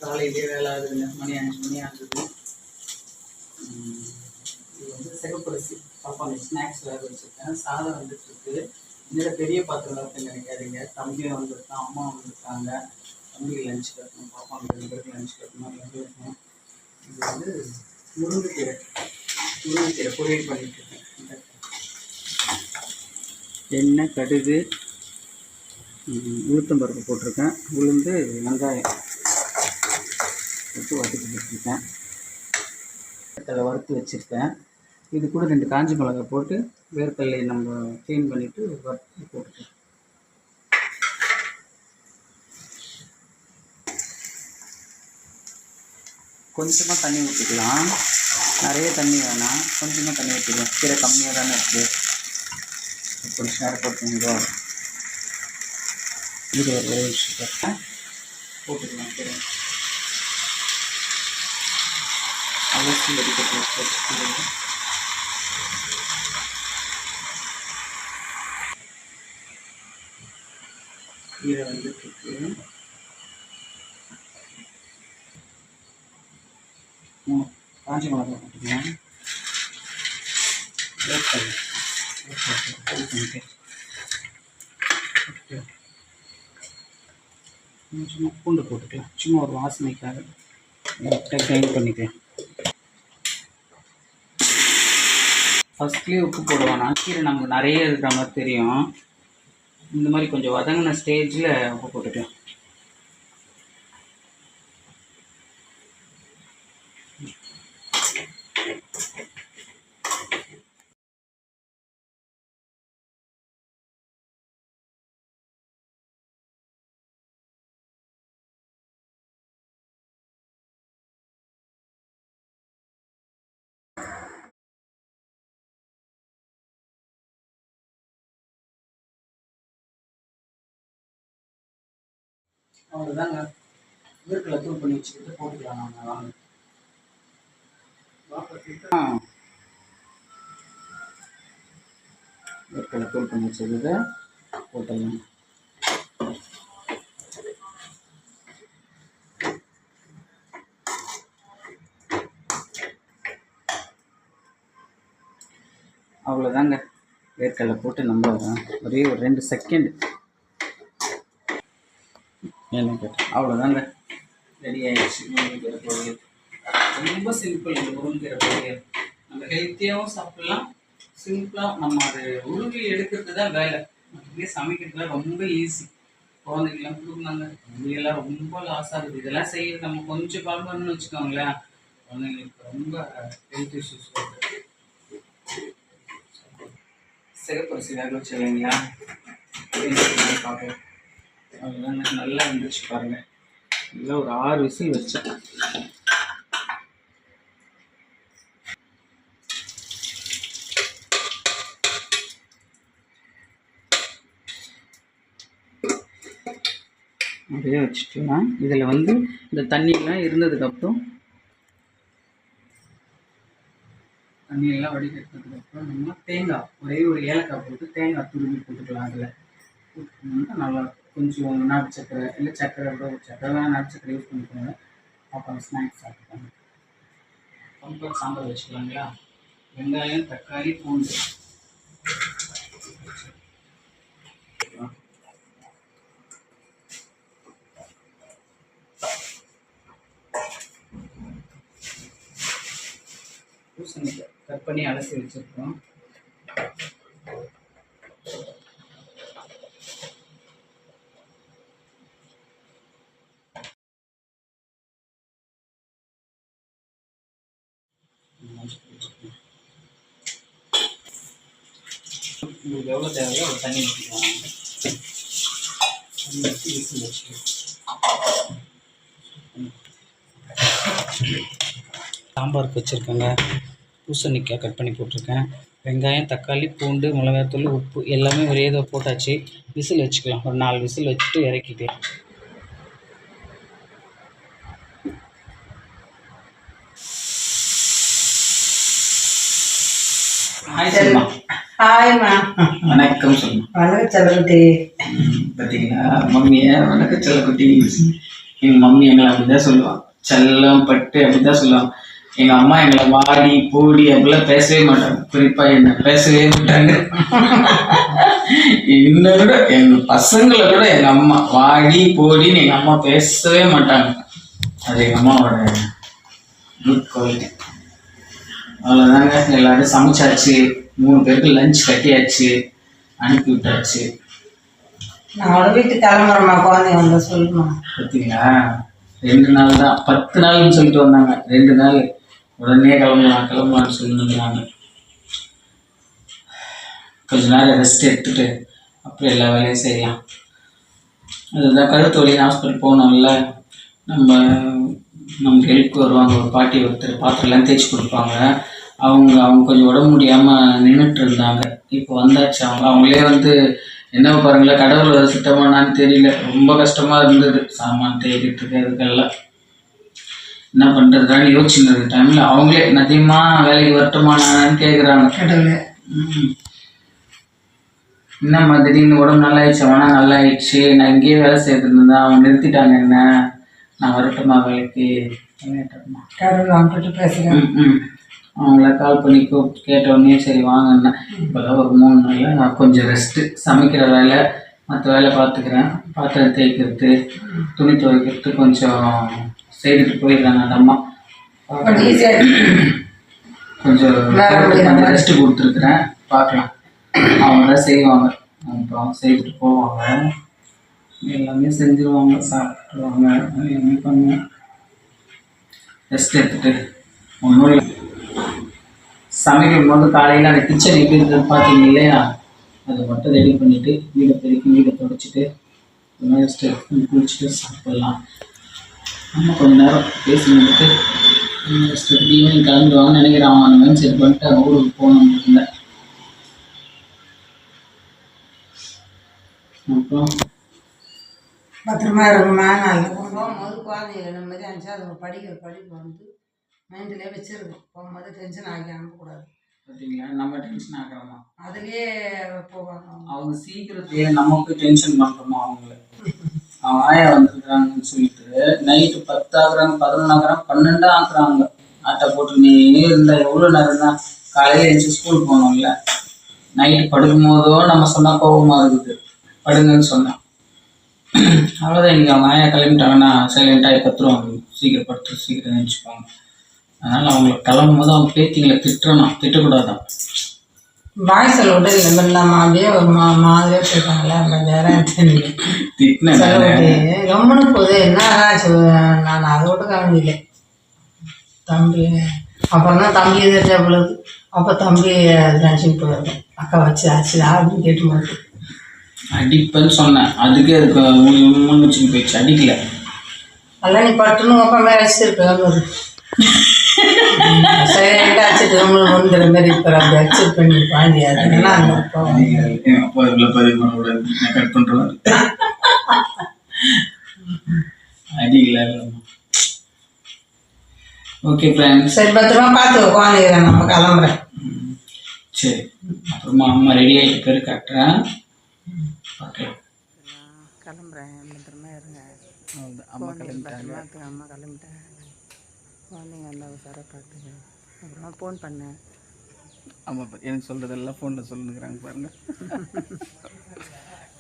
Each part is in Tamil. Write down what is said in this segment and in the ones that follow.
காலையிலே வேலை ஆகுதுங்க. மணி 5 மணி ஆகுது. இது வந்து சிகப்பரிசி பாப்பாங்க ஸ்நாக்ஸ் வேக வச்சுருக்கேன். சாதம் வந்துட்டுருக்கு. என்னோட பெரிய பாத்திரம் இருக்குன்னு நினைக்காதீங்க. தம்பியும் வந்திருக்கான், அம்மா வந்திருக்காங்க. தம்பிக்கு லஞ்ச் கட்டணும், பாப்பாங்க 2 பேருக்கு லஞ்ச் கட்டணும், எங்களுக்கும். இது வந்து முருங்கைக்கீரை பொரியல் பண்ணிட்டு இருக்கேன். எண்ணெய், கடுகு, உளுத்தம்பருப்பு போட்டிருக்கேன். உளுந்து, வெங்காயம் போட்டு வதக்கிட்டு இருக்கேன். அதில் வறுத்து வச்சுருக்கேன். இது கூட 2 காஞ்சி மிளகாய் போட்டு வேர்க்கடலை நம்ம க்ளீன் பண்ணிவிட்டு வறுத்து போட்டுக்கலாம். கொஞ்சமாக தண்ணி ஊற்றிக்கலாம். நிறைய தண்ணி வேணாம், கொஞ்சமாக தண்ணி ஊற்றிக்கலாம். கீரை கம்மியாக தானே இருக்குது. கொஞ்சம் நேரம் போட்டுங்களோ. இது ஒரு விஷயம் போட்டுக்கலாம். கீரை அலசி வடிகட்டி போட்டு கீரை வந்துட்டுருக்கு. காஞ்சி மிளகாய் போட்டுக்கலாம். சும்மா பூண்டு போட்டுக்கலாம். சும்மா ஒரு வாசனைக்காக கிரைண்ட் பண்ணிக்கலாம். ஃபஸ்ட்லேயே உப்பு போடுவானா, கீரை நமக்கு நிறைய இருக்கிற மாதிரி தெரியும். இந்த மாதிரி கொஞ்சம் வதங்கின ஸ்டேஜில் உப்பு போட்டுக்கலாம். அவ்வளோதாங்க. வேர்க்கடலை தூள் பண்ணி வச்சுக்கிட்டு போட்டுக்கலாம். நம்ம வாங்க வேர்க்கடலை தூள் பண்ணி வச்சுக்கிட்டு போட்டுக்கலாம். அவ்வளோதாங்க. வேர்க்கடலை போட்டு நம்ம ஒரே ஒரு 2 செகண்ட் என்ன கேட்டேன். அவ்வளோதாங்க, ரெடி ஆகிடுச்சு முருங்கைக்கீரை பொரியல். ரொம்ப சிம்பிள். இந்த முருங்கைக்கீரை பொரியல் நம்ம ஹெல்த்தியாகவும் சாப்பிட்லாம். சிம்பிளாக நம்ம அது உருவி எடுக்கிறது தான் வேலை. அப்படியே சமைக்கிறதுலாம் ரொம்ப ஈஸி. குழந்தைக்கெல்லாம் கொடுக்கலாங்க. முடியெல்லாம் ரொம்ப லாஸ் ஆகுது. இதெல்லாம் செய்யறது நம்ம கொஞ்சம் பார்க்கணும்னு வச்சுக்கோங்களேன், குழந்தைங்களுக்கு ரொம்ப ஹெல்த் இஷ்யூஸ் வருது. சிகப்பரிசி வேக வச்சு இல்லைங்களா, பார்க்கலாம். அதுதாங்க நல்லா இருந்துச்சு பாருங்கள். நல்லா ஒரு 6 விசில் வச்சேன். அப்படியே வச்சுட்டோம். இதில் வந்து இந்த தண்ணியெல்லாம் இருந்ததுக்கப்புறம் தண்ணியெல்லாம் வடிகட்டினதுக்கப்புறம் நம்ம தேங்காய், ஒரே ஒரு ஏலக்காய் போட்டு தேங்காய் துருவி போட்டுக்கலாம். அதில் நல்லா கொஞ்சம் நாட்டு சக்கரை இல்லை சக்கரை கூட, சக்கரைலாம் நாட்டு சக்கரை யூஸ் பண்ணிக்கோங்க. அப்புறம் ஸ்நாக்ஸ் சாப்பிட்டுக்கோங்க. கம்பல் சாம்பார் வச்சுக்கலாங்களா. வெங்காயம், தக்காளி, பூண்டு பூசணிக்காய் கட் பண்ணி அலசி வச்சுருக்கோம். உங்களுக்கு எவ்வளோ தேவையோ அவ்வளோ தண்ணி ஊற்றிக்கலாம். தண்ணி ஊற்றி விசில் வச்சுக்கலாம். சாம்பாருக்கு வச்சுருக்கேங்க. பூசணிக்காய் கட் பண்ணி போட்டிருக்கேன். வெங்காயம், தக்காளி, பூண்டு, மிளகாய்த்தூள், உப்பு எல்லாமே ஒரே இதை போட்டாச்சு. விசில் வச்சுக்கலாம். ஒரு 4 விசில் வச்சுட்டு இறக்கிக்கலாம். ஹாய்மா. வணக்கம் சொல்லுங்க. வணக்கம் செல்லக்குட்டி. பார்த்தீங்களா மம்மியை வணக்கம் செல்லக்குட்டி. எங்கள் மம்மி எங்களை அப்படிதான் சொல்லுவாங்க, செல்லம் பட்டு அப்படிதான் சொல்லுவாங்க. எங்கள் அம்மா எங்களை வாடி போடி அப்படிலாம் பேசவே மாட்டாங்க, குறிப்பாக என்ன பேசவே மாட்டாங்க. இன்னும் கூட எங்கள் பசங்களை கூட எங்கள் அம்மா வாடி போடின்னு எங்கள் அம்மா பேசவே மாட்டாங்க. அது எங்கள் அம்மாவோட குட் குவாலிட்டி. அவ்வளோதாங்க, எல்லாரும் சமைச்சாச்சு, 3 பேருக்கு லஞ்ச் கட்டியாச்சு, அனுப்பி விட்டாச்சு. நான் வீட்டுக்கு கிளம்புறேம்மா, குழந்தைங்க வந்தா சொல்லுமா. பார்த்தீங்களா, 2 நாள் தான், 10 நாள்னு சொல்லிட்டு வந்தாங்க. 2 நாள் உடனே கிளம்பலான்னு சொல்லிருந்தாங்க. கொஞ்ச நேரம் ரெஸ்ட் எடுத்துட்டு அப்புறம் எல்லா வேலையும் செய்யலாம். அதுதான் கழுத்து வலி ஹாஸ்பிட்டல் போனோம்ல, நமக்கு ஹெல்ப் வருவாங்க ஒரு பாட்டி, ஒருத்தர் பாத்திரம்லாம் தேய்ச்சி கொடுப்பாங்க. அவங்க கொஞ்சம் உடம்பு முடியாமல் நின்றுட்டு இருந்தாங்க. இப்போ வந்தாச்சு. அவங்களே வந்து என்ன பாருங்களேன், கடவுள் சுத்தமானான்னு தெரியல, ரொம்ப கஷ்டமாக இருந்தது சாமான் தேய்க்கிறதுக்கு. அதுக்கெல்லாம் என்ன பண்ணுறதுன்னு யோசிச்சுருந்த டைமில் அவங்களே நதியமா வேலைக்கு வரட்டுமானான்னு கேட்குறாங்க. கடவுளே, என்னம்மா திடீர்னு உடம்பு நல்லா ஆயிடுச்சு, அவனா நல்லா ஆயிடுச்சு, நான் இங்கேயே வேலை செய்யறதுன்னு அவங்க நிறுத்திட்டாங்க, என்ன நான் வரட்டுமா வேலைக்கு கேட்டோம்மா. கடவுள் அவங்ககிட்ட பேசுகிறேன். அவங்கள கால் பண்ணி கூப்பிட்டு கேட்டோடனே சரி வாங்கண்ணா. இப்போதான் ஒரு 3 நாளில் நான் கொஞ்சம் ரெஸ்ட்டு, சமைக்கிற வேலை மற்ற வேலை பார்த்துக்கிறேன். பாத்திரம் தேய்க்கிறது, துணி துவைக்கிறது கொஞ்சம் செய்துட்டு போயிடுறாங்க. அந்த அம்மா கொஞ்சம் ரெஸ்ட்டு கொடுத்துருக்குறேன், பார்க்கலாம். அவங்க தான் செய்வாங்க, அப்புறம் செய்துட்டு போவாங்க, எல்லாமே செஞ்சுருவாங்க, சாப்பிட்ருவாங்க, எல்லாமே பண்ணுவேன். ரெஸ்ட் எடுத்துகிட்டு ஒன்றும் இல்லை. சமைக்கும் போது காலையில் அந்த கிச்சன் எப்படி இருக்குன்னு பார்த்தீங்க இல்லையா, அதை மட்டும் ரெடி பண்ணிவிட்டு வீடை பெருக்கி வீடை துடைச்சிட்டு ரெஸ்ட் எடுத்து குளிச்சுட்டு சாப்பிட்லாம். நம்ம கொஞ்சம் நேரம் பேசி நின்றுட்டு ரெஸ்ட் எடுத்து ஈவினிங் கிளம்பிடுவாங்கன்னு நினைக்கிறேன். அவன் அந்த மைண்ட் செட் பண்ணிட்டு ஊருக்கு போகணும் இருந்தேன். அப்புறம் பத்திரமா இருக்குமா, நல்லா போகும்போது குழந்தைங்க இந்த மாதிரி அனுப்பிச்சா அது படிக்கிற படிப்பு வந்து மைண்டிலே வச்சிருக்கோம். போகும்போது டென்ஷன் ஆகி அனுப்பக்கூடாது. பார்த்தீங்களா, நம்ம டென்ஷன் ஆகிறோமா, அதுலேயே போவாங்க. அவங்க சீக்கிரத்தையே நமக்கு டென்ஷன் பண்ணுறோமா. அவங்க ஆயா வந்துருக்குறாங்கன்னு சொல்லிட்டு நைட்டு 10 ஆகுறாங்க, 11 ஆகுறாங்க, 12 ஆக்குறாங்க. ஆட்டை போட்டு நீ இருந்தால் எவ்வளோ நேரம் தான், காலையில் எழுந்துச்சி ஸ்கூல் போகணும்ல. நைட்டு படுக்கும் போதோ நம்ம சொன்னால் கோபமாக இருக்குது, படுங்கன்னு சொன்னேன். அவ்வளோதான், இன்றைக்கி அவங்க ஆயா கிளம்பிட்டாங்கன்னா சைலண்ட்டாக கற்றுருவாங்க, சீக்கிரம் படுத்து சீக்கிரம் நினச்சிப்பாங்க. அதனால் அவங்கள கிளம்பும் போது அவங்க பேத்திங்களை திட்டக்கூடாதான். பாய் சொல்ல விட்டு இல்லை இல்லாமல் அப்படியே ஒரு மாதிரியே போயிட்டாங்களே, திட்டினேன் ரொம்பனு போகுது. என்ன நான் அதை விட்டு கவனிக்கல. தம்பி அப்புறம் தான் தம்பி எதிர்த்தா பொழுது, அப்போ தம்பி நினச்சிட்டு போயிடுது, அக்கா வச்சு ஆச்சுதா அப்படின்னு கேட்டு போகுது. அடிப்பேன்னு சொன்னேன், அதுக்கே அதுக்கு முன்னுச்சுன்னு போயிடுச்சு, அடிக்கல. அதெல்லாம் நீ பட்டுன்னு அப்பா மேலே வச்சுருப்பேன், சைலண்டாக வச்சுட்டு வந்துடுற மாதிரி இப்போ அப்படி அக்செப்ட் பண்ணி பாண்டியாது. கட் பண்ணுறேன், அடிக்கல. ஓகே ஃப்ரெண்ட்ஸ், சரி பத்திரமா பார்த்து குழந்தைங்க, நம்ம கிளம்புறேன். சரி, அப்புறமா அம்மா ரெடி ஆகிட்டு பேர் காட்டுறேன், பார்க்கலாம். கிளம்புறேன், பத்திரமா இருங்க. அம்மா கிளம்பிட்டாங்க. அம்மா கிளம்பிட்டேன், குழந்தைங்க வந்தால் சாரை பார்த்துங்க. அப்புறமா ஃபோன் பண்ணேன். அம்மா எனக்கு சொல்கிறதெல்லாம் ஃபோனில் சொல்லுங்கிறாங்க பாருங்கள்.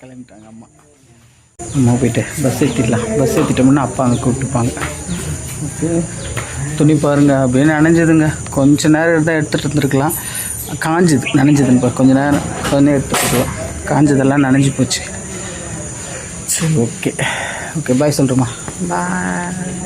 கிளம்பிட்டாங்க அம்மா. அம்மா போயிட்டு பஸ் ஏற்றிடலாம். பஸ் ஏற்றிட்டோம்னா அப்பா அங்கே கூப்பிட்டுப்பாங்க. ஓகே, துணி பாருங்கள் அப்படியே நனைஞ்சதுங்க. கொஞ்சம் நேரம் இருந்தால் எடுத்துகிட்டு இருந்துருக்கலாம், காஞ்சுது நனைஞ்சதுன்னு கொஞ்சம் நேரம் எடுத்துக்கலாம். காஞ்சதெல்லாம் நனைஞ்சி போச்சு. சரி, ஓகே ஓகே, பாய் சொல்கிறோம்மா. பாய்.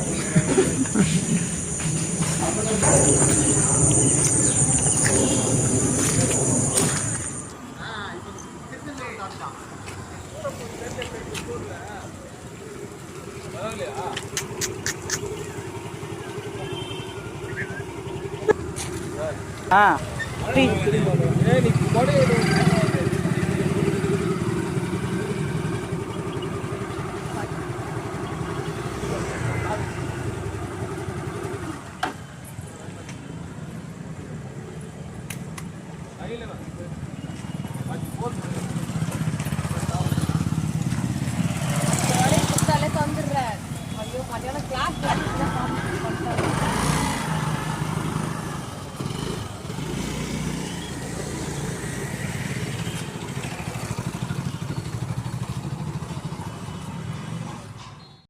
காசு